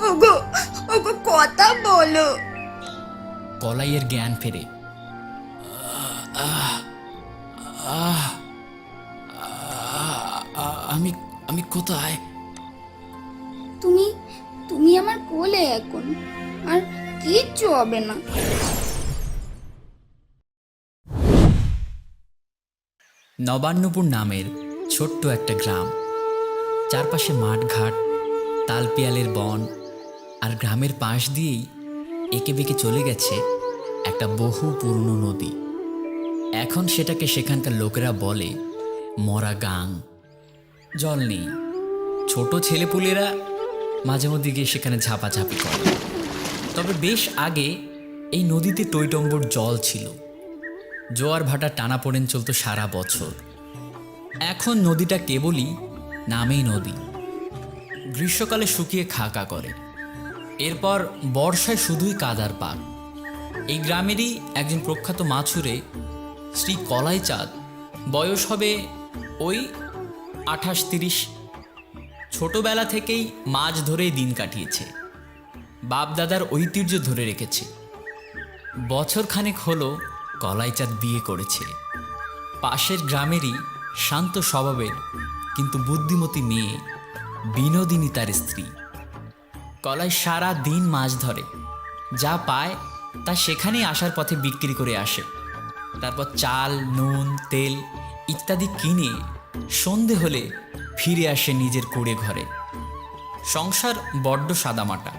ওগো, ওগো কথা বলো। কলাইয়ের জ্ঞান ফেরে। আমি আমি কোথায়? তুমি তুমি আমার কোলে এখন, আর কিচ্ছু হবে না। নবান্নপুর নামের ছোট্ট একটা গ্রাম। চারপাশে মাঠঘাট, তালপিয়ালের বন, আর গ্রামের পাশ দিয়েই এঁকে বেঁকে চলে গেছে একটা বহু পুরনো নদী। এখন সেটাকে সেখানকার লোকেরা বলে মরা গাং। জল নেই, ছোট ছেলেপুলেরা মাঝে মধ্যে গিয়ে সেখানে ঝাপাঝাপি করে। তবে বেশ আগে এই নদীতে টইটম্বর জল ছিল। জোয়ার ভাটা টানাপোড়েন চলতো সারা বছর। এখন নদীটা কেবলই নামেই নদী। গ্রীষ্মকালে শুকিয়ে খাকা করে, এরপর বর্ষায় শুধুই কাদার পাক। এই গ্রামেরই একজন প্রখ্যাত মাছুরে শ্রী কলাই চাঁদ, বয়স হবে ওই 28-30। ছোটবেলা থেকেই মাছ ধরেই দিন কাটিয়েছে, বাপ দাদার ঐতিহ্য ধরে রেখেছে। বছর খানেক হলো কলাই চাঁদ বিয়ে করেছে পাশের গ্রামেরই শান্ত স্বভাবের কিন্তু বুদ্ধিমতী মেয়ে বিনোদিনী তার স্ত্রী। কলাই সারা দিন মাছ ধরে, যা পায় তা সেখানেই আসার পথে বিক্রি করে আসে। তারপর চাল, নুন, তেল ইত্যাদি কিনে সন্ধে হলে ফিরে আসে নিজের কুঁড়ে ঘরে। সংসার বড্ড সাদামাটা,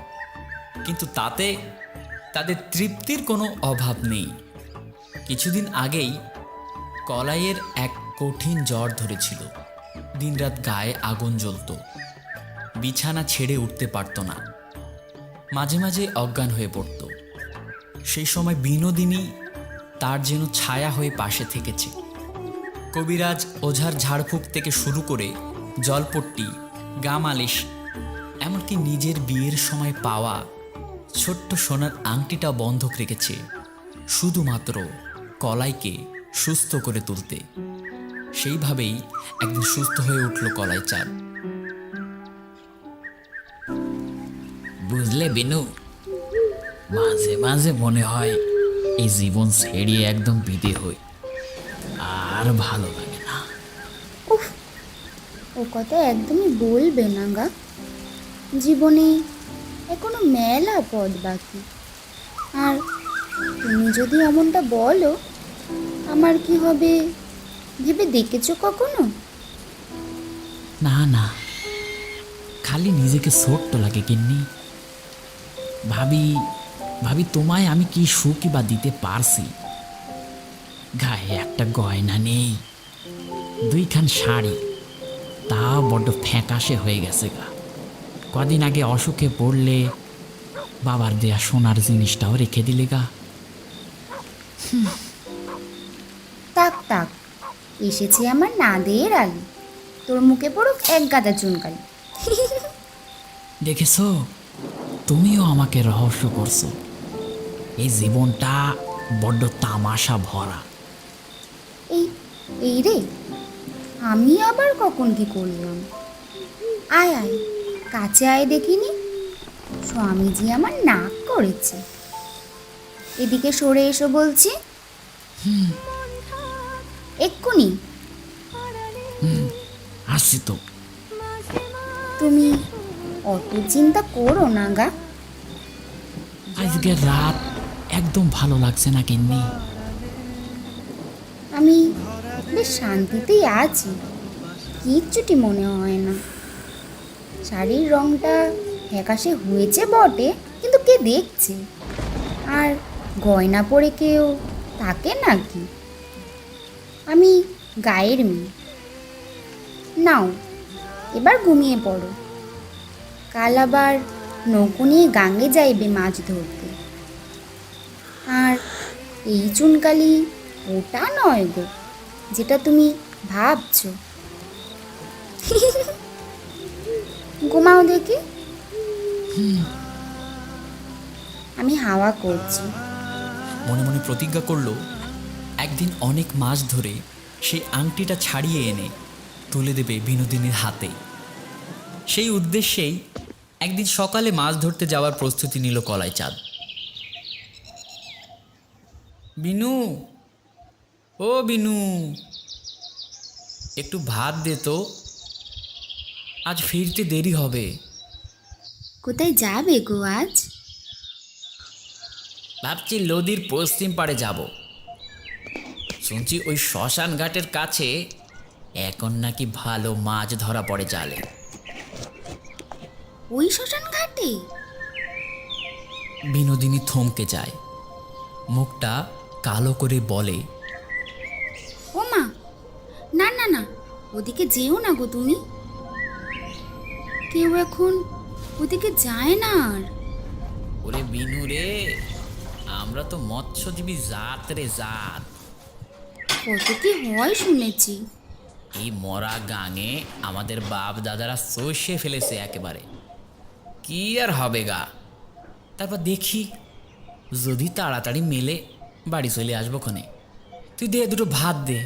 কিন্তু তাতে তাদের তৃপ্তির কোনো অভাব নেই। কিছুদিন আগেই কলাইয়ের এক কঠিন জ্বর ধরেছিল। দিনরাত গায়ে আগুন জ্বলত, বিছানা ছেড়ে উঠতে পারত না, মাঝে মাঝে অজ্ঞান হয়ে পড়ত। সেই সময় বিনোদিনী তার যেন ছায়া হয়ে পাশে থেকেছে। কবিরাজ, ওঝার ঝাড়ফুঁক থেকে শুরু করে জলপট্টি, গা মালিশ, এমনকি নিজের বিয়ের সময় পাওয়া ছোট্ট সোনার আংটিটা বন্ধক রেখেছে শুধুমাত্র কলাইকে সুস্থ করে তুলতে। সেইভাবেই একদিন সুস্থ হয়ে উঠল কলাই চাঁদ। বুঝলে বিনু, মাঝে মাঝে মনে হয় এই জীবন ছেড়িয়ে একদম বিদে হই, আর ভালো লাগে না। উফ, ও কথা একদমই বলবে না গা। জীবনে এখনো মেলা পথ বাকি। আর তুমি যদি এমনটা বলো, আমার কি হবে ভেবে দেখেছো কখনো? না না, খালি নিজেকে ছোট্ট লাগে গিন্নি। ভাবি ভাবি তোমায় আমি কি সুখই বা দিতে পারছি। গায়ে একটা গয়না নেই, 2খান শাড়ি, তা বড্ড ফ্যাকাশে হয়ে গেছে গা। কদিন আগে অসুখে পড়লে বাবার দেয়া সোনার জিনিসটাও রেখে দিলে গা। তাক তাক, এসেছে আমার নাদের আলী, তোর মুখে পড়ুক এক গাদা চুনকালি। দেখেছো, তুমিও আমাকে রহস্য করছো। এই জীবনটা বড্ড তামাশা ভরা। এই এই রে, আমি আবার কখন কি করলাম? আয় আয়, কাছে আয় দেখিনি। স্বামীজি আমার নাক করেছে। এদিকে সরে এসো বলছি। এক্ষুনি। আসছি তো। তুমি অত চিন্তা করো না গা। আজকের রাত একদম ভালো লাগছে না কিন্নি। আমি বেশ শান্তিতেই আছি, কিচ্ছুটি মনে হয় না। শাড়ির রংটা ফ্যাকাশে হয়েছে বটে, কিন্তু কে দেখছে? আর গয়না পরে কেউ তাকে নাকি? আমি গায়ের মেয়ে। নাও, এবার ঘুমিয়ে পড়ো। কাল আবার নৌকো নিয়ে গাঙ্গে যাইবে মাছ ধরতে। আর এই চুনকালি ওটা নয় গো, যেটা তুমি ভাবছো। ঘুমাও দেখি। আমি হাওয়া করছি। মনে মনে প্রতিজ্ঞা করল একদিন অনেক মাছ ধরে সেই আংটিটা ছাড়িয়ে এনে তুলে দেবে বিনোদিনীর হাতে। সেই উদ্দেশ্যেই একদিন সকালে মাছ ধরতে যাওয়ার প্রস্তুতি নিল কলাই চাঁদ। বিনু, ও বিনু, একটু ভাত দে তো, আজ ফিরতে দেরি হবে। কোথায় যাবে গো আজ? ভাবছি নদীর পশ্চিম পাড়ে যাব। শুনছি ওই শ্মশান ঘাটের কাছে এখন নাকি ভালো মাছ ধরা পড়ে জালে। ওই শ্মশান ঘাটে? বিনোদিনী থমকে যায়, মুখটা কালো করে বলে, ও মা, না না না, ওদিকে যেও না গো তুমি। কেউ এখন ওদিকে যায় না আর। ওরে বিনু রে, আমরা তো মৎস্যজীবী জাত রে জাত। কত কি হয় শুনেছি। এই মরা গাঙে আমাদের বাপ দাদারা চষে ফেলেছে একেবারে। কি আর হবে গা, তারপর দেখি যদি তাড়াতাড়ি মেলে বাড়ি চলে আসবো ক্ষণে। তুই দে, দুটো ভাত দে।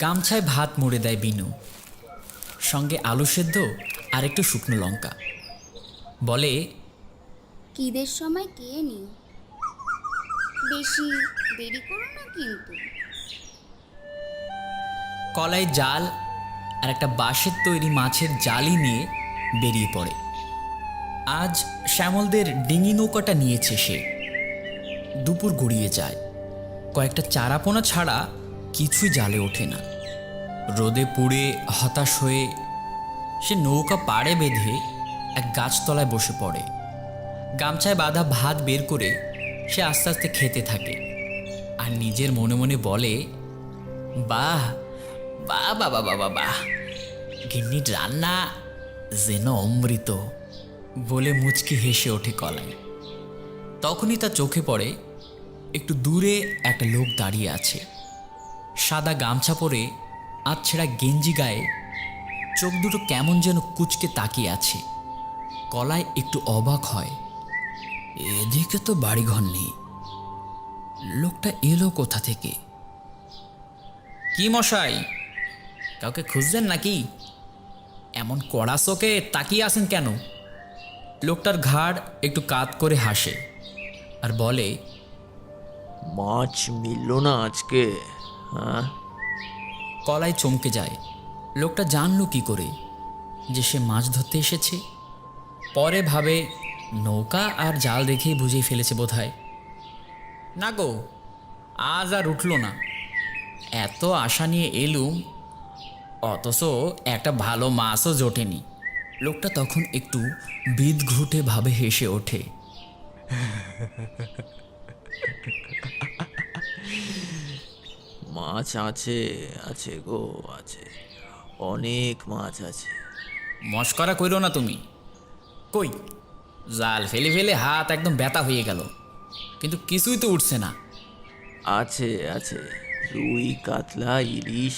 গামছায় ভাত মুড়ে দেয় বিনু, সঙ্গে আলু সেদ্ধ আর একটু শুকনো লঙ্কা। বলে, কিদের সময় কে নিও, বেশি দেরি করো না কিন্তু। কলাই জাল আর একটা বাঁশের তৈরি মাছের জালি নিয়ে বেরিয়ে পড়ে। আজ শ্যামলদের ডিঙি নৌকাটা নিয়েছে সে। দুপুর গড়িয়ে যায়, কয়েকটা চারাপোনা ছাড়া কিছুই জালে ওঠে না। রোদে পুড়ে হতাশ হয়ে সে নৌকা পাড়ে বেঁধে এক গাছতলায় বসে পড়ে। গামছায় বাঁধা ভাত বের করে সে আস্তে আস্তে খেতে থাকে আর নিজের মনে মনে বলে, বাহ বাহ বাবা বাবা বাহ, গিন্নির রান্না যেন অমৃত। বলে মুচকি হেসে ওঠে কলাই। তখনই তার চোখে পড়ে একটু দূরে একটা লোক দাঁড়িয়ে আছে, সাদা গামছা পরে আধছেঁড়া গেঞ্জি গায়ে, চোখ দুটো কেমন যেন কুচকে তাকিয়ে আছে। কলাই একটু অবাক হয়, এদিকে তো বাড়িঘর নেই, লোকটা এলো কোথা থেকে? কি মশাই, কাউকে খুঁজছেন নাকি? এমন কড়া চোখে তাকিয়ে আছেন কেন? লোকটার ঘাড় একটু কাত করে হাসে আর বলে, মাছ মিলল না আজকে? হ্যাঁ, কলাই চমকে যায়। লোকটা জানলো কি করে যে সে মাছ ধরতে এসেছে? পরে ভাবে নৌকা আর জাল দেখেই বুঝিয়ে ফেলেছে বোধহয়। না গো, আজ আর উঠল না। এত আশা নিয়ে এলুম, অথচ একটা ভালো মাছও জোটেনি। লোকটা তখন একটু বিদঘুটে ভাবে হেসে ওঠে। মাছ আছে, আছে গো, আছে, অনেক মাছ আছে। মস্করা কইরো না তুমি। কই, জাল ফেলে ফেলে হাত একদম ব্যথা হয়ে গেল, কিন্তু কিছুই তো উঠছে না। আছে আছে, রুই, কাতলা, ইলিশ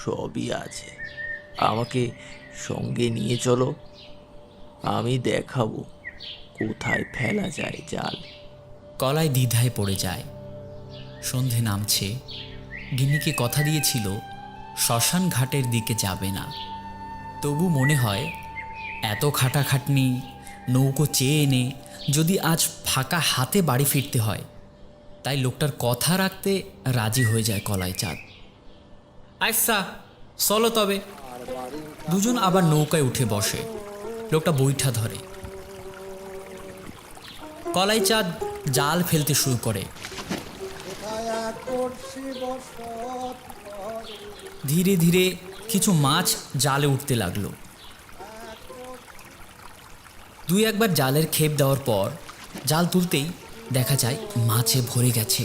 সবই আছে। আমাকে সঙ্গে নিয়ে চলো, আমি দেখাবো কোথায় ফেলা যায় জাল। কলাই দ্বিধায় পড়ে যায়। সন্ধে নামছে, গিন্নিকে কথা দিয়েছিল শ্মশান ঘাটের দিকে যাবে না। তবু মনে হয় এত খাটাখাটনি, নৌকো চেয়ে এনে যদি আজ ফাঁকা হাতে বাড়ি ফিরতে হয়, তাই লোকটার কথা রাখতে রাজি হয়ে যায় কলাই চাঁদ। আচ্ছা চলো তবে। দুজন আবার নৌকায় উঠে বসে। লোকটা বৈঠা ধরে। কলাই চাঁদ জাল ফেলতে শুরু করে। ধীরে ধীরে কিছু মাছ জালে উঠতে লাগলো। দুই একবার জালের খেপ দেওয়ার পর জাল তুলতেই দেখা যায় মাছে ভরে গেছে।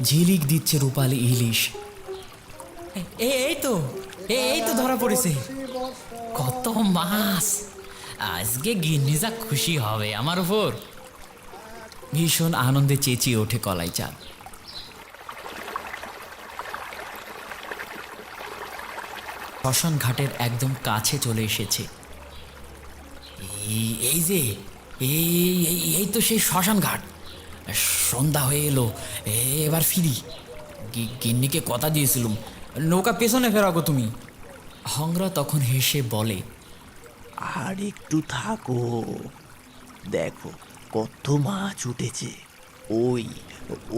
ঝিলিক দিচ্ছে রূপালি ইলিশ। এই তো এই তো ধরা পড়েছে। কত মাছ! আজকে গিন্নি যা খুশি হবে আমার উপর। ভীষণ আনন্দে চেঁচিয়ে ওঠে কলাই চাঁদ। শ্মশান ঘাটের একদম কাছে চলে এসেছে। এই যে এই তো সেই শ্মশান ঘাট। সন্ধ্যা হয়ে এলো, এবার ফিরি। গিন্নিকে কথা দিয়েছিলুম, নৌকা পেছনে ফেরাগো তুমি। হংরা তখন হেসে বলে, আর একটু থাকো, দেখো কত মাছ উঠেছে। ওই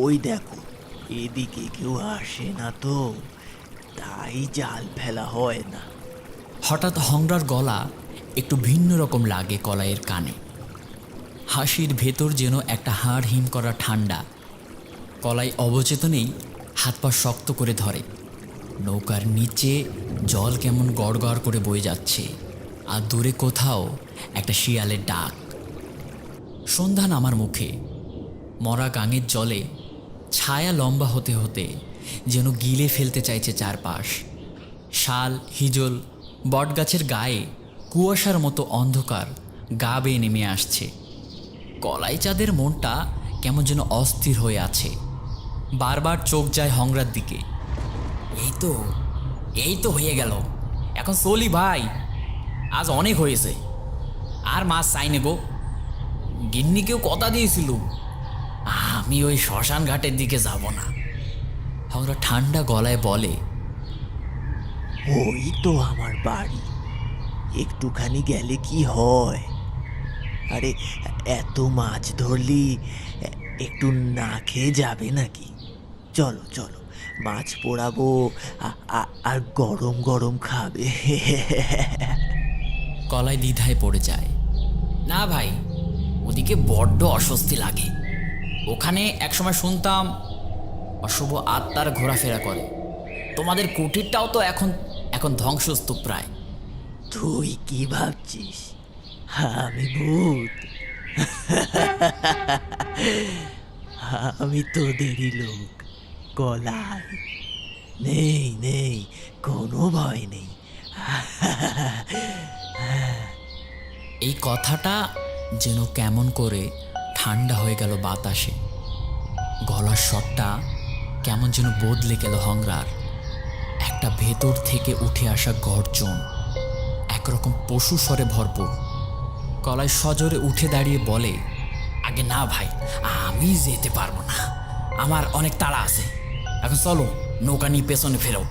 ওই দেখো, এদিকে কেউ আসে না তো, তাই জাল ফেলা হয় না। হঠাৎ হংরার গলা একটু ভিন্ন রকম লাগে কলাইয়ের কানে। হাসির ভেতর যেন একটা হাড় হিম করা ঠান্ডা। কলাই অবচেতনেই হাত পা শক্ত করে ধরে। নৌকার নিচে জল কেমন গড়গড় করে বয়ে যাচ্ছে, আর দূরে কোথাও একটা শিয়ালের ডাক। সন্ধ্যা নামার মুখে মরা গাঙের জলে ছায়া লম্বা হতে হতে যেন গিলে ফেলতে চাইছে চারপাশ। শাল, হিজল, বটগাছের গায়ে কুয়াশার মতো অন্ধকার গা বেয়ে নেমে আসছে। কলাই চাঁদের মনটা কেমন যেন অস্থির হয়ে আছে। বারবার চোখ যায় হংরার দিকে। এই তো হয়ে গেল, এখন চলি ভাই, আজ অনেক হয়েছে, আর মাছ চাই নে গো। গিন্নিকেও কথা দিয়েছিল আমি ওই শ্মশান ঘাটের দিকে যাব না। হংরা ঠান্ডা গলায় বলে, ওই তো আমার বাড়ি, একটুখানি গেলে কি হয়? আরে এত মাছ ধরলি একটু না খেয়ে যাবে নাকি? চলো চলো, মাছ পোড়াবো, আর গরম গরম খাবে। কলাই দ্বিধায় পড়ে যায়। না ভাই, ওদিকে বড্ড অস্বস্তি লাগে। ওখানে একসময় শুনতাম অশুভ আত্মার ঘোরাফেরা করে। তোমাদের কুটিরটাও তো এখন ধ্বংসস্তূপ প্রায়। তুই কি ভাবছিস আমি ভূত? আমি তোদেরই লোক, কলাই। নেই নেই, কোনো ভয় নেই। এই কথাটা যেন কেমন করে ঠান্ডা হয়ে গেল বাতাসে। গলার স্বরটা কেমন যেন বদলে গেল হংরার। একটা ভেতর থেকে উঠে আসা গর্জন, একরকম পশু স্বরে ভরপুর। কলাই সজোরে উঠে দাঁড়িয়ে বলে, আগে না ভাই, আমি যেতে পারবো না, আমার অনেক তাড়া আছে। এখন চলো, নৌকা নিয়ে পেছনে ফেরো।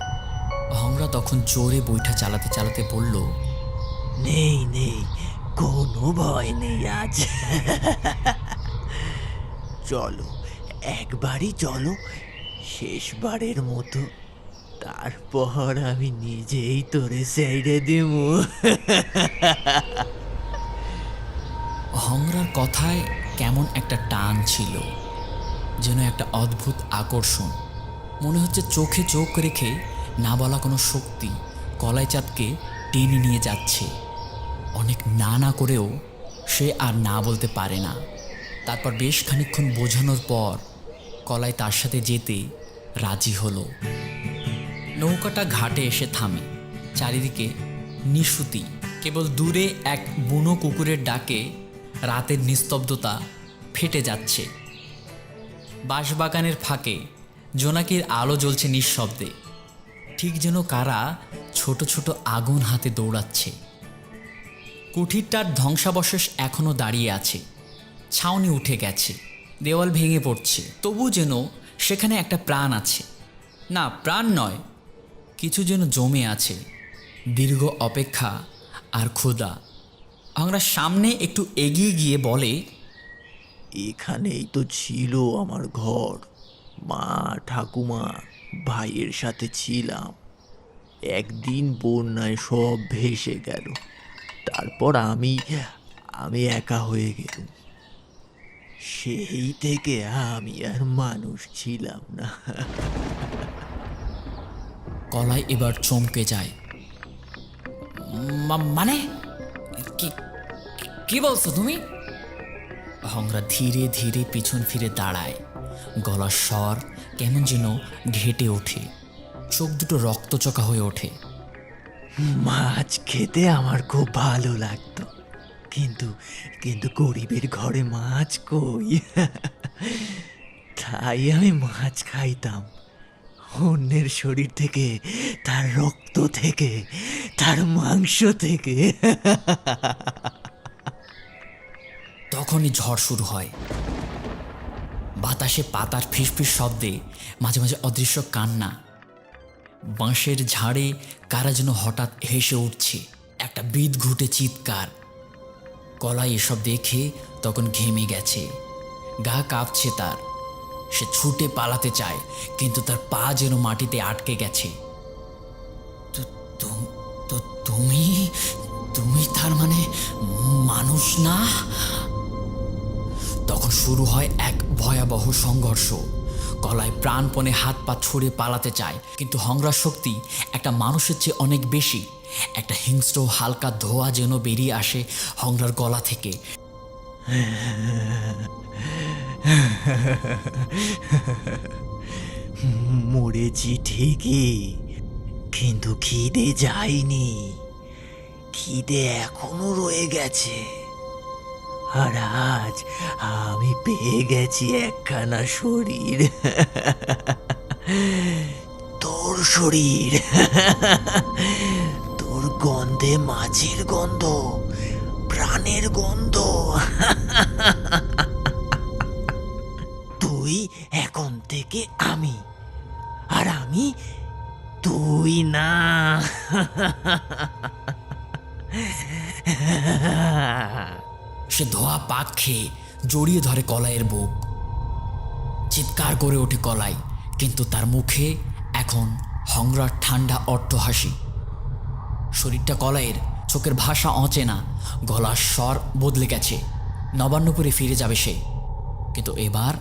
হংরা তখন জোরে বৈঠা চালাতে চালাতে বলল, নেই নেই, কোনো ভয় নেই আজ। চলো, একবারই চলো, শেষবারের মতো, তারপর আমি নিজেই তোরে ছেড়ে দিব। হংরার কথায় কেমন একটা টান ছিল, যেন একটা অদ্ভুত আকর্ষণ। মনে হচ্ছে চোখে চোখ রেখে না বলা কোনো শক্তি কলাইচাঁদকে টেনে নিয়ে যাচ্ছে। অনেক না না করেও সে আর না বলতে পারে না। তারপর বেশ খানিকক্ষণ বোঝানোর পর কলাই তার সাথে যেতে রাজি হলো। নৌকাটা ঘাটে এসে থামে। চারিদিকে নিশুতি, কেবল দূরে এক বুনো কুকুরের ডাকে রাতের নিস্তব্ধতা ফেটে যাচ্ছে। বাঁশবাগানের ফাঁকে জোনাকির আলো জ্বলছে নিঃশব্দে, ঠিক যেন কারা ছোট ছোট আগুন হাতে দৌড়াচ্ছে। কুঠিরটার ধ্বংসাবশেষ এখনও দাঁড়িয়ে আছে। ছাউনি উঠে গেছে, দেওয়াল ভেঙে পড়ছে, তবু যেন সেখানে একটা প্রাণ আছে। না, প্রাণ নয়, কিছু যেন জমে আছে, দীর্ঘ অপেক্ষা আর ক্ষুধা। আমরা সামনে একটু এগিয়ে গিয়ে বলে, এখানেই তো ছিল আমার ঘর, মা, ঠাকুমা, ভাইয়ের সাথে ছিলাম। একদিন বন্যায় সব ভেসে গেল, তারপর আমি একা হয়ে গেলুম। সেই থেকে আমি আর মানুষ ছিলাম না। কলাই এবার চমকে যায়। মানে কি কি বলছো তুমি? হংরা ধীরে ধীরে পিছন ফিরে দাঁড়ায়। গলার স্বর কেমন যেন ঘেটে ওঠে, চোখ দুটো রক্তচোখা হয়ে ওঠে। মাছ খেতে আমার খুব ভালো লাগতো, কিন্তু কিন্তু গরিবের ঘরে মাছ কই। তাই আমি মাছ খাইতাম, অন্যের শরীর থেকে, তার রক্ত থেকে, তার মাংস থেকে। তখনই ঝড় শুরু হয়। বাতাসে পাতার ফিসফিস শব্দে মাঝে মাঝে অদৃশ্য কান্না। বাঁশের ঝাড়ে কারা যেন হঠাৎ হেসে উঠছে, একটা বিদঘুটে চিৎকার। কলাই এসব দেখে তখন ঘেমে গেছে, গা কাঁপছে তার। সে ছুটে পালাতে চায়, কিন্তু তার পা যেন মাটিতে আটকে গেছে। তুমি তুমি তার মানে মানুষ না? তখন শুরু হয় এক ভয়াবহ সংঘর্ষ। কলাই প্রাণপণে হাত পা ছুড়ে পালাতে চায়, কিন্তু হংরার শক্তি একটা মানুষের চেয়ে অনেক বেশি। একটা হিংস্র হালকা ধোঁয়া যেন বেরিয়ে আসে হংরার গলা থেকে। মরেছি ঠিকই, কিন্তু খিদে যায়নি। খিদে এখনো রয়ে গেছে। আর আজ আমি পেয়ে গেছি একখানা শরীর। তোর শরীর। তোর গন্ধে মাছের গন্ধ, প্রাণের গন্ধ। তুই এখন থেকে আমি, আর আমি তুই না। সে ধোয়া পাক খেয়ে জড়িয়ে ধরে কলাইয়ের বুক। চিৎকার করে ওঠে কলাই, কিন্তু তার মুখে এখন হংরার ঠান্ডা অট্টহাসি। শরীরটা কলাইয়ের, চোখের ভাষা অচেনা, গলার স্বর বদলে গেছে। নবান্নপুরে ফিরে যাবে সে, কিন্তু এবার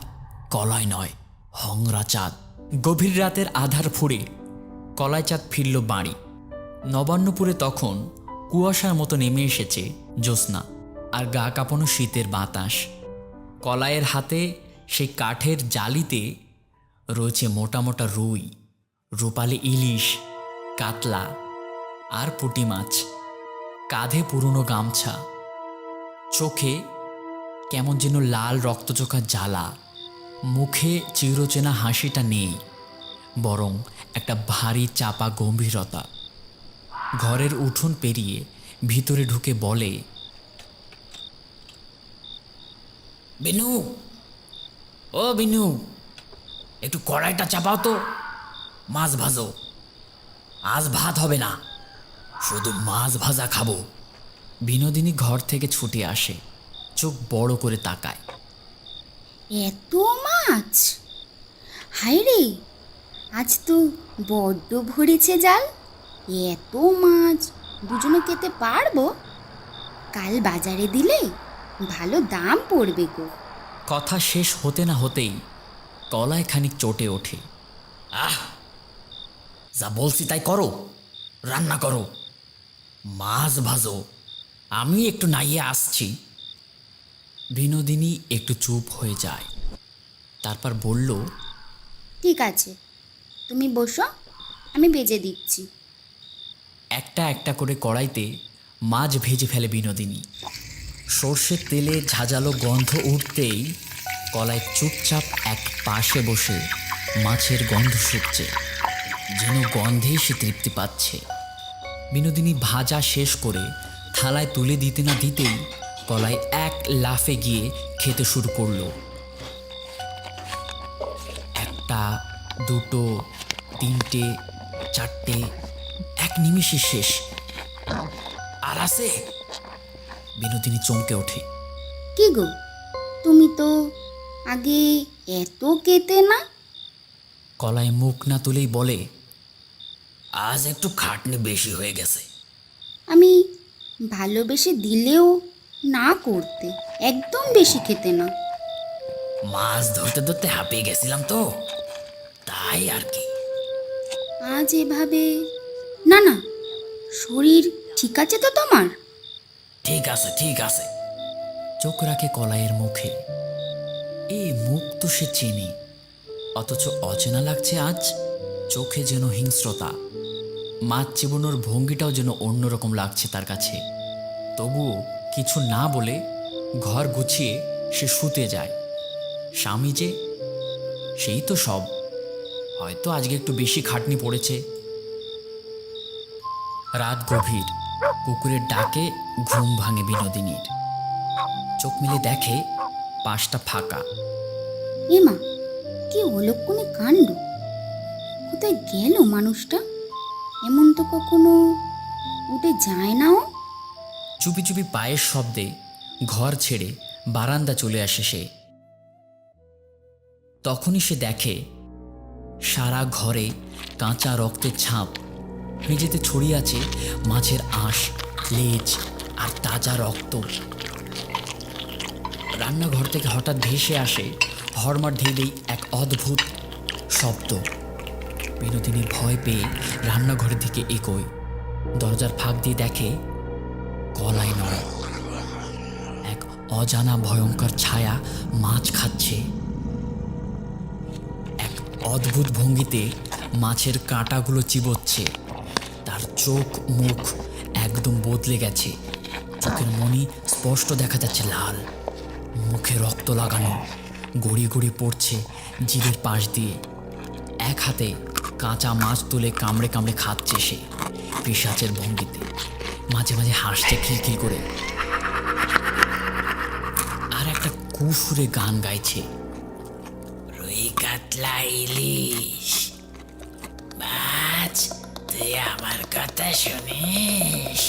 কলাই নয়, হংরা চাঁদ। গভীর রাতের আধার ফুঁড়ে কলাই চাঁদ ফিরল বাড়ি। নবান্নপুরে তখন কুয়াশার মতো নেমে এসেছে জ্যোৎস্না, আর গা কাঁপানো শীতের বাতাস। কলাইয়ের হাতে সেই কাঠের জালিতে রয়েছে মোটা মোটা রুই, রূপালি ইলিশ, কাতলা আর পুঁটি মাছ। কাঁধে পুরনো গামছা, চোখে কেমন যেন লাল রক্তচোখা জ্বালা। মুখে চিরচেনা হাসিটা নেই, বরং একটা ভারী চাপা গম্ভীরতা। ঘরের উঠোন পেরিয়ে ভিতরে ঢুকে বলে, বিনু, ও বিনু, একটু কড়াইটা চাপাও তো, মাছ ভাজো। আজ ভাত হবে না, শুধু মাছ ভাজা খাবো। বিনোদিনী ঘর থেকে ছুটে আসে, চোখ বড় করে তাকায়। এত মাছ! হায় রে, আজ তো বড্ড ভরেছে জাল। এত মাছ দুজনে খেতে পারবো? কাল বাজারে দিলে ভালো দাম পড়বে গো। কথা শেষ হতে না হতেই কলাই খানিক চটে ওঠে। আহ, যা বলছি তাই করো, রান্না করো, মাছ ভাজো, আমি একটু নাইয়ে আসছি। বিনোদিনী একটু চুপ হয়ে যায়, তারপর বলল, ঠিক আছে, তুমি বসো, আমি ভেজে দিচ্ছি। একটা একটা করে কড়াইতে মাছ ভেজে ফেলে বিনোদিনী। সর্ষের তেলে ঝাঁঝালো গন্ধ উঠতেই কলাই চুপচাপ এক পাশে বসে মাছের গন্ধ শুকছে, যেন গন্ধেই সে তৃপ্তি পাচ্ছে। বিনোদিনী ভাজা শেষ করে থালায় তুলে দিতে না দিতেই কলাই এক লাফে গিয়ে খেতে শুরু করলো। একটা, দুটো, তিনটে, চারটে, এক নিমিষে শেষ। আর আছে? বিনোদিনী চমকে ওঠে। কি গো, তুমি তো আগে এত খেতে না? কলাই মুখ না তুলেই বলে, আজ একটু খাটনি বেশি হয়ে গেছে। আমি ভালোবেসে দিলেও না করতে, একদম বেশি খেতে না। মাছ ধরতে ধরতে হাঁপিয়ে গেছিলাম তো, তাই আর কি। আজ এভাবে না না, শরীর ঠিক আছে তো তোমার? ঠিক আছে, ঠিক আছে। চোখ রাখে কলাইয়ের মুখে। এই মুখ তো সে চেনে, অথচ অচেনা লাগছে আজ। চোখে যেন হিংস্রতা, মাছ চিবোনোর ভঙ্গিটাও যেন অন্যরকম লাগছে তার কাছে। তবুও কিছু না বলে ঘর গুছিয়ে সে শুতে যায়। স্বামী যে, সেই তো সব। হয়তো আজকে একটু বেশি খাটনি পড়েছে। রাত গভীর, কুকুরের ডাকে ঘুম ভাঙে বিনোদিনীর। চোখ মেলে দেখে পাশটা ফাঁকা। এমা, কি অলক্ষণে কাণ্ড! কোথায় গেল মানুষটা? এমন তো কখনো উঠে যায় না ও। চুপি চুপি পায়ের শব্দে ঘর ছেড়ে বারান্দা চলে আসে সে। তখনই সে দেখে সারা ঘরে কাঁচা রক্তের ছাপ, মেঝেতে ছড়িয়ে আছে মাছের আঁশ, লেজ আর তাজা রক্ত। রান্নাঘর থেকে হঠাৎ ভেসে আসে হরমার ঢেলেই এক অদ্ভুত শব্দ। বিনোদিনী ভয় পেয়ে রান্নাঘরের দিকে এগোয়। দরজার ফাঁক দিয়ে দেখে গলায় নড়ে এক অজানা ভয়ঙ্কর ছায়া মাছ খাচ্ছে। এক অদ্ভুত ভঙ্গিতে মাছের কাঁটাগুলো চিবোচ্ছে। তার চোখ মুখ একদম বদলে গেছে। চোখের মনি স্পষ্ট দেখা যাচ্ছে লাল, মুখে রক্ত লাগানো, গড়িয়ে গড়িয়ে পড়ছে জিভের পাশ দিয়ে। এক হাতে কাঁচা মাছ তুলে কামড়ে কামড়ে খাচ্ছে সে পিশাচের ভঙ্গিতে। মাঝে মাঝে হাসছে খিলখিল করে, আর একটা কুসুরে গান গাইছে। রুই কাতলা ইলিশ মাছ, তুই আমার কথা শুনিস?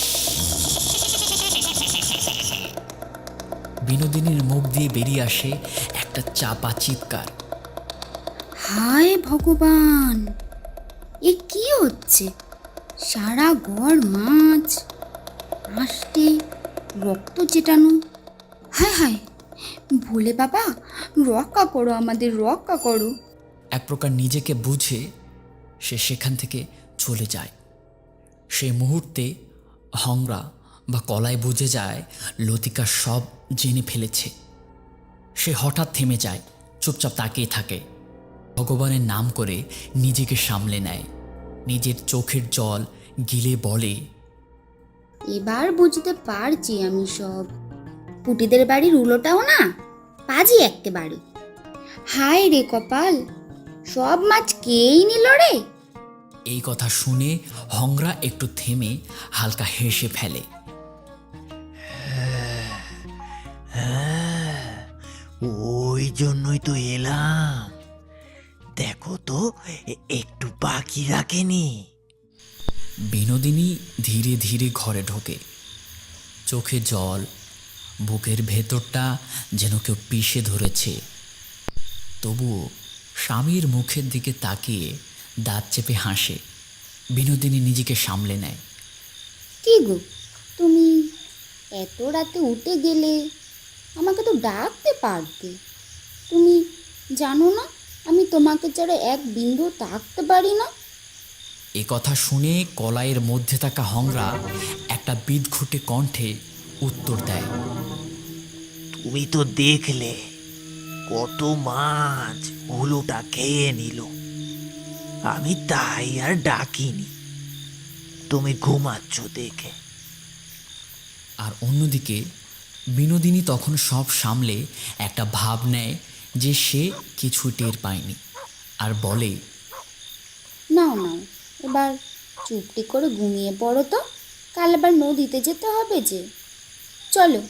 বিনোদিনীর মুখ দিয়ে বেরিয়ে আসে একটা চাপা চিৎকার। হায় ভগবান, এ কি হচ্ছে? সারা ঘর মাছ, আষ্টে রক্ত চেটানো। হায় হায়, ভোলে বাবা রক্ষা করো, আমাদের রক্ষা করো। এক প্রকার নিজেকে বুঝে সে সেখান থেকে চলে যায়। সেই মুহূর্তে হংরা বা কলাই বুঝে যায় লতিকা সব জেনে ফেলেছে। সে হঠাৎ থেমে যায়, চুপচাপ তাকিয়ে থাকে। ভগবানের নাম করে নিজেকে সামলে নেয়, নিজের চোখের জল গিলে বলে, এবার বুঝতে পারছি আমি সব। পুটিদের বাড়ির উলোটাও না পাজি এক্কেবারে। হায় রে কপাল, সব মাছ কেই নিল রে। এই কথা শুনে হংরা একটু থেমে হালকা হেসে ফেলে। ওই জন্যই তো এলাম। দেখো তো একটু বাকি রাখেনি। বিনোদিনী ধীরে ধীরে ঘরে ঢোকে। চোখে জল, বুকের ভেতরটা যেন কেউ পিষে ধরেছে। তবুও স্বামীর মুখের দিকে তাকিয়ে দাঁত চেপে হাসে। বিনোদিনী নিজেকে সামলে নেয়। কি গো, তুমি এত রাতে উঠে গেলে? আমাকে তো ডাকতে পারতে। তুমি জানো না আমি তোমাকে ছাড়া এক বিন্দু থাকতে পারি না। এ কথা শুনে কলাইয়ের মধ্যে থাকা হংরা একটা বিদঘুটে কণ্ঠে উত্তর দেয়, তুমি তো দেখলে কত মাছ হুলোটা খেয়ে নিল। আমি তাই আর ডাকিনি, তুমি ঘুমাচ্ছ দেখে। আর অন্যদিকে বিনোদিনী তখন সব সামলে একটা ভাব নেয় যে সে কিছু টের পায়নি, আর বলে, নাও নাও, এবার চুপটি করে ঘুমিয়ে পড়ো তো, কাল আবার নদীতে যেতে হবে যে। চলো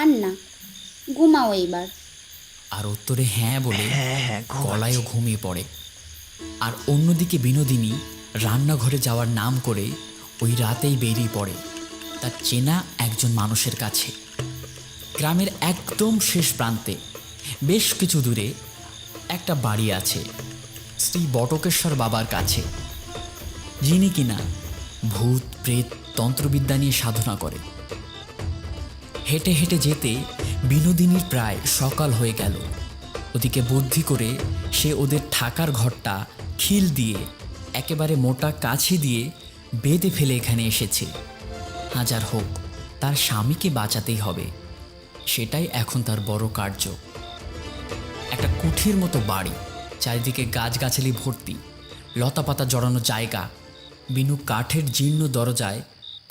আর না, ঘুমাও এইবার। আর উত্তরে হ্যাঁ বলে হ্যাঁ, কলাইও ঘুমিয়ে পড়ে। আর অন্যদিকে বিনোদিনী রান্নাঘরে যাওয়ার নাম করে ওই রাতেই বেরিয়ে পড়ে তার চেনা একজন মানুষের কাছে। গ্রামের একদম শেষ প্রান্তে বেশ কিছু দূরে একটা বাড়ি আছে শ্রী বটকেশ্বর বাবার কাছে, যিনি কিনা ভূত প্রেত তন্ত্রবিদ্যা নিয়ে সাধনা করে। হেঁটে হেঁটে যেতে বিনোদিনীর প্রায় সকাল হয়ে গেল। ওদিকে বুদ্ধি করে সে ওদের থাকার ঘরটা খিল দিয়ে একেবারে মোটা কাছে দিয়ে বেঁধে ফেলে এখানে এসেছে। হাজার হোক তার স্বামীকে বাঁচাতেই হবে, সেটাই এখন তার বড় কার্য। একটা কুঠির মতো বাড়ি, চারিদিকে গাছগাছালি ভর্তি, লতাপাতা জড়ানো জায়গা। বিনু কাঠের জীর্ণ দরজায়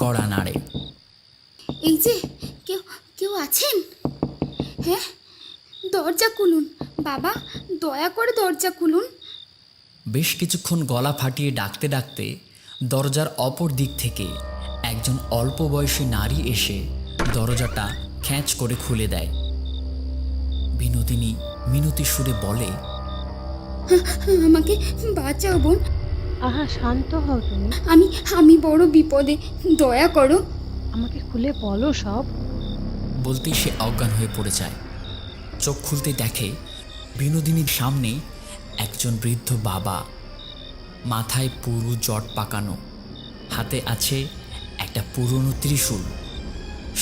কড়া নাড়ে। এই যে, কেউ কেউ আছেন? হ্যাঁ, দরজা খুলুন বাবা, দয়া করে দরজা খুলুন। বেশ কিছুক্ষণ গলা ফাটিয়ে ডাকতে ডাকতে দরজার অপর দিক থেকে একজন অল্প বয়সী নারী এসে দরজাটা খ্যাঁচ করে খুলে দেয়। বিনোদিনী মিনতি সুরে বলে, আমাকে বাঁচাও বোন, আহা, শান্ত হও তুমি। আমি বড় বিপদে, দয়া করো। আমাকে খুলে বলো সব। বলতেই সে অজ্ঞান হয়ে পড়ে যায়। চোখ খুলতে দেখে বিনোদিনীর সামনে একজন বৃদ্ধ বাবা, মাথায় পুরু জট পাকানো, হাতে আছে একটা পুরনো ত্রিশূল,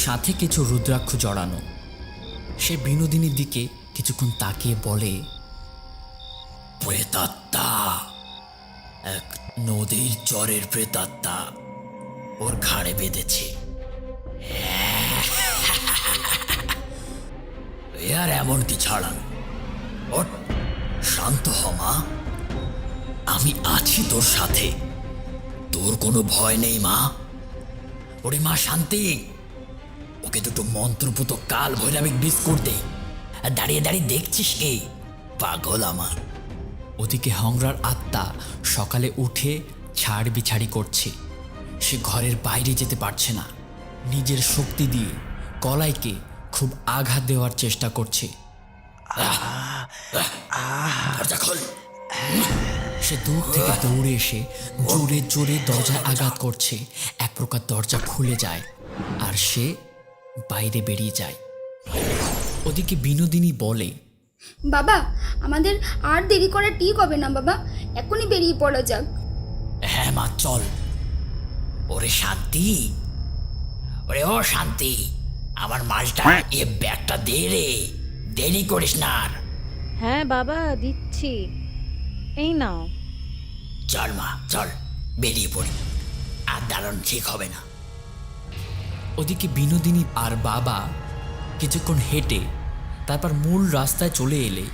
সাথে কিছু রুদ্রাক্ষ জড়ানো। সে বিনোদিনীর দিকে কিছুক্ষণ তাকিয়ে বলে, প্রেতাত্মা, এক নদীর চরের প্রেতাত্মা ওর ঘাড়ে বেঁধেছে। এ আর এমন কি ছাড়ান, ওঠ, শান্ত হ মা, আমি আছি তোর সাথে, তোর কোনো ভয় নেই মা। ওরে মা শান্তি, ওকে দুটো মন্ত্রপুত কাল ভৈরবিক বিস্কুট দে। আর দাঁড়িয়ে দাঁড়িয়ে দেখছিস কে, পাগল আমার। ওদিকে হংরার আত্মা সকালে উঠে ছাড় বিছাড়ি করছে। সে ঘরের বাইরে যেতে পারছে না, নিজের শক্তি দিয়ে কলাইকে খুব আঘাত দেওয়ার চেষ্টা করছে। দরজা খোল। সে দূর থেকে দৌড়ে এসে জোরে জোরে দরজায় আঘাত করছে। এক প্রকার দরজা খুলে যায় আর সে বাইরে বেরিয়ে যায়। ওদিকে বিনোদিনী বলে, বাবা, আমাদের আর দেরি করা ঠিক হবে না বাবা, এখনই বেরিয়ে পড়া যাক। হ্যাঁ মা, চল। ওরে শান্তি, ওরে ও শান্তি, আমার মালটা এ ব্যাগটা দে রে, দেরি করিস না আর। হ্যাঁ বাবা, দিচ্ছি, এই নাও। চল মা চল, বেরিয়ে পড়ি, আর দাঁড়ানো ঠিক হবে না। ওদিকে বিনোদিনী আর বাবা কিছুক্ষণ হেঁটে তারপর মূল রাস্তায় চলে এলে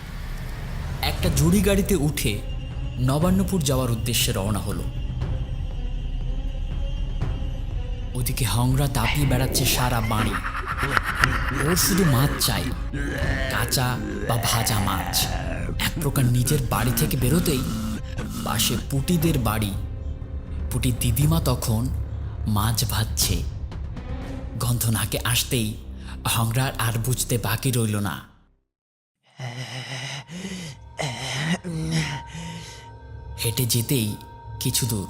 একটা জুড়ি গাড়িতে উঠে নবান্নপুর যাওয়ার উদ্দেশ্যে রওনা হলো। ওদিকে হংরা দাপিয়ে বেড়াচ্ছে সারা বাড়ি। ওর শুধু মাছ চাই, কাঁচা বা ভাজা মাছ। এক প্রকার নিজের বাড়ি থেকে বেরোতেই পাশে পুটিদের বাড়ি। পুটির দিদিমা তখন মাছ ভাজছে। গন্ধ নাকে আসতেই হংরার আর বুঝতে বাকি রইল না। হেঁটে যেতেই কিছু দূর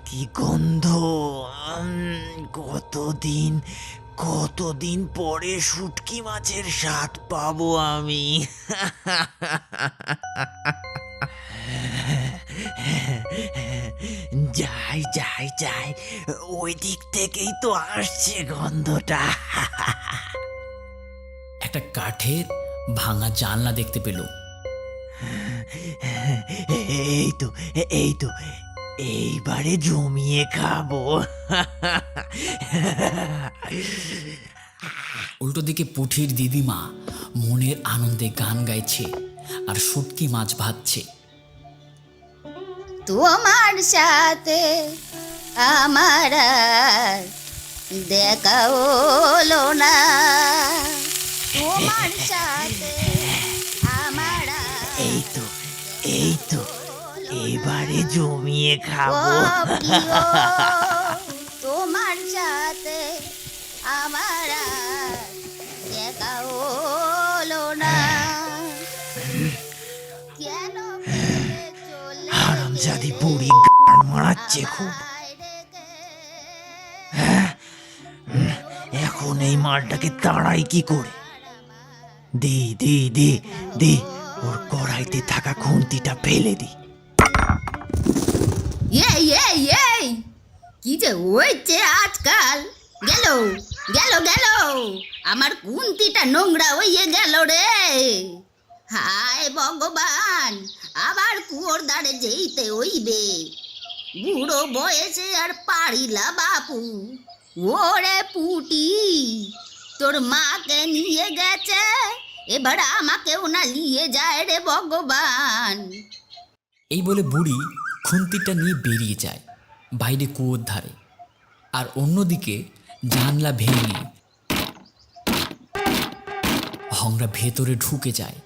কি গন্ধ! কতদিন কতদিন পরে শুটকি মাছের স্বাদ পাবো আমি। যাই যাই যাই, ওই দিক থেকেই তো আসছে গন্ধটা। একটা কাঠের ভাঙা জানলা দেখতে পেল। এই তো এই তো, এইবারে জমিয়ে খাবো। উল্টো দিকে পুঠির দিদিমা মনের আনন্দে গান গাইছে আর শুটকি মাছ ভাজছে। তোমার সাথে আমার আর দেখা হলো না, তোমার সাথে আমার আর এই তো এই তো, এবারে জমিয়ে খাবো। ও প্রিয়, তোমার সাথে আমার আর দেখা হলো না, কেন ফেলে চলে হারামজাদি গেলে বুড়ি গান মারাচ্ছে খুব। আমায় রেখে? এখন এই মালটাকে তাড়াই কি করে? দে দে দে দে, ওর কড়াইতে থাকা খুন্তিটা ফেলে দি। এই এই এই, কি যে হয়েছে আজকাল! গেল গেল গেল, আমার কুন্তিটা নোংরা হয়ে গেল রে। হায় ভগবান, আবার কুয়োর ধারে যেতে হইবে। বুড়ো বয়সে আর পারিলা বাপু। ওরে পুটি, তোর মাকে নিয়ে গেছে, এবার আমাকেও না নিয়ে যায় রে ভগবান। এই বলে বুড়ি খুন্তিটা নিয়ে বেরিয়ে যায় বাইরে কুয়োর ধারে। আর অন্যদিকে জানলা ভেঙে হংরা ভেতরে ঢুকে যায়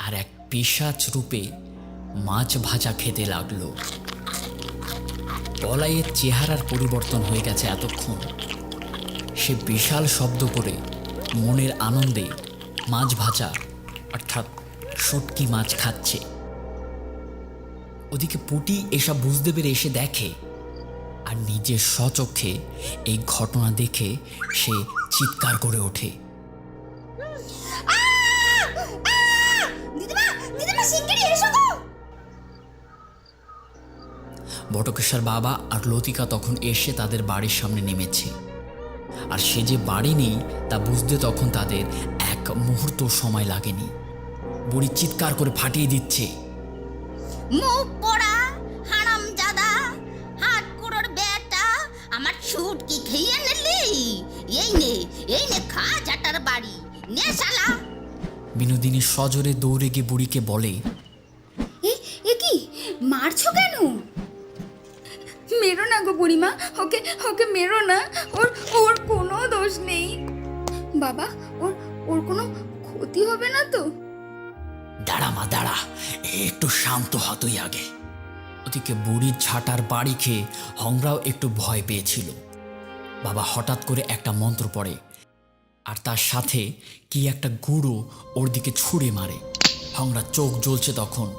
আর এক পিশাচ রূপে মাছ ভাজা খেতে লাগলো। বলাইয়ের চেহারার পরিবর্তন হয়ে গেছে এতক্ষণ। সে বিশাল শব্দ করে মনের আনন্দে মাছ ভাজা অর্থাৎ শুটকি মাছ খাচ্ছে। ওদিকে পুটি এসব বুঝতে পেরে এসে দেখে আর নিজের স্বচক্ষে এই ঘটনা দেখে সে চিৎকার করে ওঠে। বটকেশ্বর বাবা আর লতিকা তখন এসে তাদের বাড়ির সামনে নেমেছে। আর সে যে বাড়ি নেই তা বুঝতে তখন তাদের এক মুহূর্ত সময় লাগেনি। বুড়ি চিৎকার করে ফাটিয়ে দিচ্ছে, মুখ পোড়া হারামজাদা, হাত কুড়োর বেটা, আমার ছুট কি খেয়ে নিলি? এই নে খা জাটার বাড়ি, নে শালা। বিনোদিনী সজোরে দৌড়ে গিয়ে বুড়িকে বলে, এ কি মারছো কেন? মেরো না গো বুড়িমা, ওকে ওকে মেরো না, ওর ওর কোনো দোষ নেই। বাবা, ওর কোনো ক্ষতি হবে না তো? দাঁড়া মা দাঁড়া, একটু শান্ত হ তুই আগে। ওদিকে বুড়ির ঝাঁটার বাড়ি খেয়ে হংরাও একটু ভয় পেয়েছিল। বাবা হঠাৎ করে একটা মন্ত্র পড়ে আর তার সাথে কি একটা গুঁড়ো ওর দিকে ছুঁড়ে মারে। হংরা চোখ জ্বলছে তখন।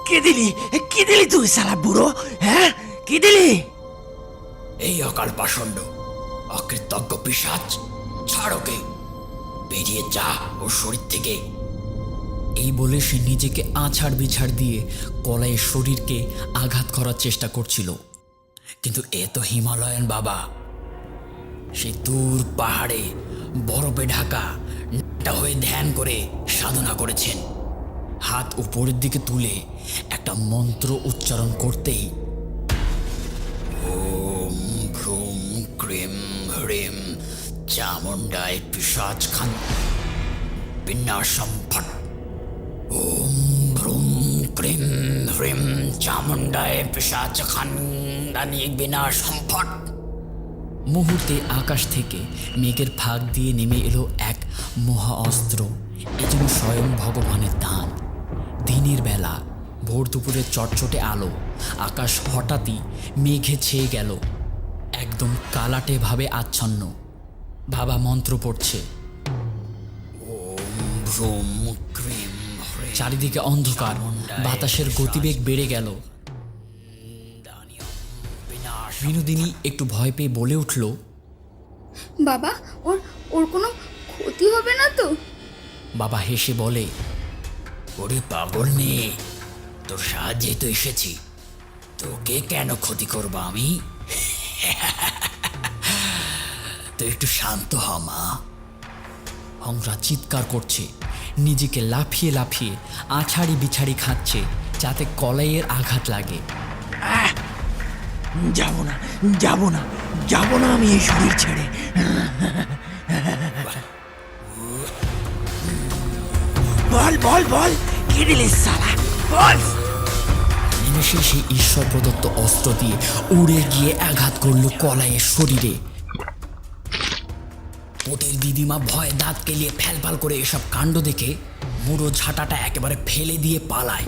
কি দিলি তুই শালা বুড়ো? হ্যাঁ, কি দিলি? এই অকাল পাষণ্ড, অকৃতজ্ঞ পিশাচ, ছাড় ওকে, বেরিয়ে যা ওর শরীর থেকে। এই বলে সে নিজেকে আছাড় বিছাড় দিয়ে কলাইয়ের শরীরকে আঘাত করার চেষ্টা করছিল। কিন্তু এ তো হিমালয়ান বাবা, সে দূর পাহাড়ে বরফে ঢাকা হয়ে ধ্যান করে সাধনা করেছেন। হাত উপরের দিকে তুলে একটা মন্ত্র উচ্চারণ করতেই ওম ভ্রুম ক্রিম হ্রিম চামুণ্ডায় পিশাচ খান বিনাশম ফট। ওম ভ্রুম ক্রিম হ্রিম চামুণ্ডায় পিশাচ খান বিনাশম ফট। মুহূর্তে আকাশ থেকে মেঘের ফাঁক দিয়ে নেমে এলো এক মহা অস্ত্র। এ যেন স্বয়ং ভগবানের দান। দিনের বেলা ভোর দুপুরের চটচটে আলো, আকাশ হঠাৎই মেঘে ছেয়ে গেল, একদম কালাটে ভাবে আচ্ছন্ন। বাবা মন্ত্র পড়ছে, ওম ভ্রুম ক্রিম হ্রিম। চারিদিকে অন্ধকার, বাতাসের গতিবেগ বেড়ে গেল। বিনোদিনী একটু ভয় পেয়ে বলে উঠল, বাবা, ওর কোনো ক্ষতি হবে না তো? বাবা হেসে বলে, ওরে পাগল মেয়ে, তোর সাহায্যে তো এসেছি, তোকে কেন ক্ষতি করবো আমি? তুই একটু শান্ত হ মা। হংরা চিৎকার করছে, নিজেকে লাফিয়ে লাফিয়ে আছাড়ি বিছাড়ি খাচ্ছে যাতে কলাইয়ের আঘাত লাগে। যাব না আমি এই শরীর ছেড়ে। বল কি দিলি শালা, বল। নিমেষে সেই ঈশ্বর প্রদত্ত অস্ত্র দিয়ে উড়ে গিয়ে আঘাত করল কলাইয়ের শরীরে। ওদের দিদিমা ভয়ে দাঁত কেলিয়ে ফ্যালফাল করে এসব কাণ্ড দেখে মুড়ো ঝাঁটাটা একেবারে ফেলে দিয়ে পালায়।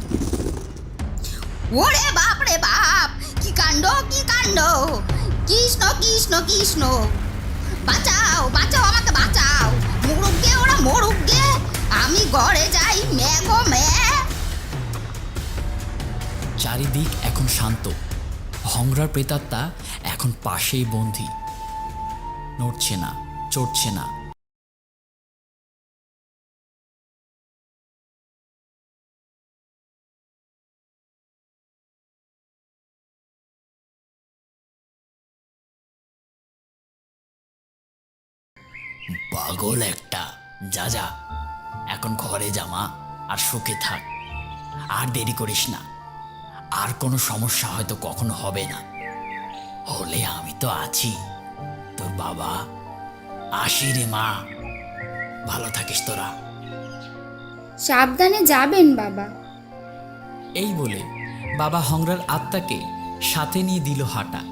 ওরে বাপ রে বাপ, কি কাণ্ড কি কাণ্ড! কৃষ্ণ কৃষ্ণ কৃষ্ণ, বাঁচাও বাঁচাও, আমাকে বাঁচাও, মরুক গে ওরা, মরুক গে, আমি ঘরে যাই, মেঘো মে। চারিদিক এখন শান্ত। হংরার প্রেতাত্মা এখন পাশেই বন্দী, নড়ছে না, চড়ছে না। পাগল একটা, যা যা এখন ঘরে জামা আর সুখে থাক, আর দেরি করিস না। আর কোনো সমস্যা হয়তো কখনো হবে না, হলে আমি তো আছি, তোর বাবা। আসি রে মা, ভালো থাকিস তোরা। সাবধানে যাবেন বাবা। এই বলে বাবা হংরার আত্মাকে সাথে নিয়ে দিল হাঁটা।